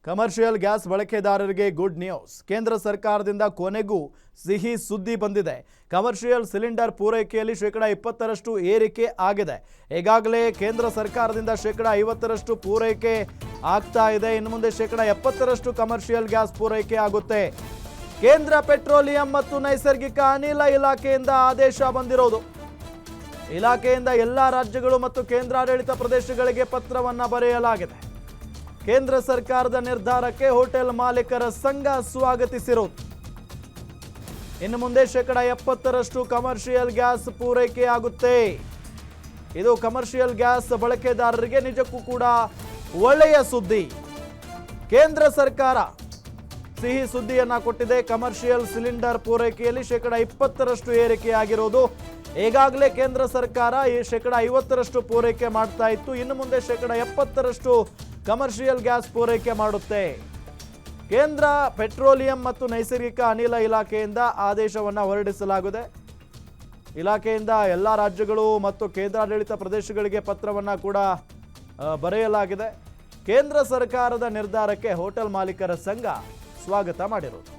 Commercial gas ಬಳಕೆದಾರರಿಗೆ good news. ಕೇಂದ್ರ ಸರ್ಕಾರದಿಂದ ಕೊನೆಗೂ ಸಿಹಿ ಸುದ್ದಿ ಬಂದಿದೆ. ಕಮರ್ಷಿಯಲ್ ಸಿಲಿಂಡರ್ ಪೂರೈಕೆಯಲ್ಲಿ ಶೇಕಡ 20ರಷ್ಟು ಏರಿಕೆ ಆಗಿದೆ. ಈಗಾಗಲೇ ಕೇಂದ್ರ ಸರ್ಕಾರದಿಂದ ಶೇಕಡ 50ರಷ್ಟು ಪೂರೈಕೆ ಆಗ್ತಾ ಇದೆ. ಇನ್ನು ಮುಂದೆ ಶೇಕಡ 70ರಷ್ಟು ಕಮರ್ಷಿಯಲ್ ಗ್ಯಾಸ್ ಪೂರೈಕೆ ಆಗುತ್ತೆ. ಕೇಂದ್ರ ಪೆಟ್ರೋಲಿಯಂ ಮತ್ತು ನೈಸರ್ಗಿಕ ಅನಿಲ ಇಲಾಖೆಯಿಂದ ಆದೇಶ ಬಂದಿರೋದು. ಇಲಾಖೆಯಿಂದ ಎಲ್ಲ ರಾಜ್ಯಗಳು ಮತ್ತು ಕೇಂದ್ರಾಡಳಿತ ಪ್ರದೇಶಗಳಿಗೆ ಪತ್ರವನ್ನು ಬರೆಯಲಾಗಿದೆ. ಕೇಂದ್ರ ಸರ್ಕಾರದ ನಿರ್ಧಾರಕ್ಕೆ ಹೋಟೆಲ್ ಮಾಲೀಕರ ಸಂಘ ಸ್ವಾಗತಿಸಿರುವುದು. ಇನ್ನು ಮುಂದೆ ಶೇಕಡ 70ರಷ್ಟು ಕಮರ್ಷಿಯಲ್ ಗ್ಯಾಸ್ ಪೂರೈಕೆ ಆಗುತ್ತೆ. ಇದು ಕಮರ್ಷಿಯಲ್ ಗ್ಯಾಸ್ ಬಳಕೆದಾರರಿಗೆ ನಿಜಕ್ಕೂ ಕೂಡ ಒಳ್ಳೆಯ ಸುದ್ದಿ. ಕೇಂದ್ರ ಸರ್ಕಾರ ಸಿಹಿ ಸುದ್ದಿಯನ್ನ ಕೊಟ್ಟಿದೆ. ಕಮರ್ಷಿಯಲ್ ಸಿಲಿಂಡರ್ ಪೂರೈಕೆಯಲ್ಲಿ ಶೇಕಡ 20ರಷ್ಟು ಏರಿಕೆ ಆಗಿರೋದು. ಈಗಾಗಲೇ ಕೇಂದ್ರ ಸರ್ಕಾರ ಶೇಕಡ 50ರಷ್ಟು ಪೂರೈಕೆ ಮಾಡ್ತಾ ಇತ್ತು. ಇನ್ನು ಮುಂದೆ ಶೇಕಡ 70ರಷ್ಟು ಕಮರ್ಷಿಯಲ್ ಗ್ಯಾಸ್ ಪೂರೈಕೆ ಮಾಡುತ್ತೆ. ಕೇಂದ್ರ ಪೆಟ್ರೋಲಿಯಂ ಮತ್ತು ನೈಸರ್ಗಿಕ ಅನಿಲ ಇಲಾಖೆಯಿಂದ ಆದೇಶವನ್ನು ಹೊರಡಿಸಲಾಗಿದೆ. ಇಲಾಖೆಯಿಂದ ಎಲ್ಲ ರಾಜ್ಯಗಳು ಮತ್ತು ಕೇಂದ್ರಾಡಳಿತ ಪ್ರದೇಶಗಳಿಗೆ ಪತ್ರವನ್ನು ಕೂಡ ಬರೆಯಲಾಗಿದೆ. ಕೇಂದ್ರ ಸರ್ಕಾರದ ನಿರ್ಧಾರಕ್ಕೆ ಹೋಟೆಲ್ ಮಾಲೀಕರ ಸಂಘ ಸ್ವಾಗತ ಮಾಡಿರೋದು.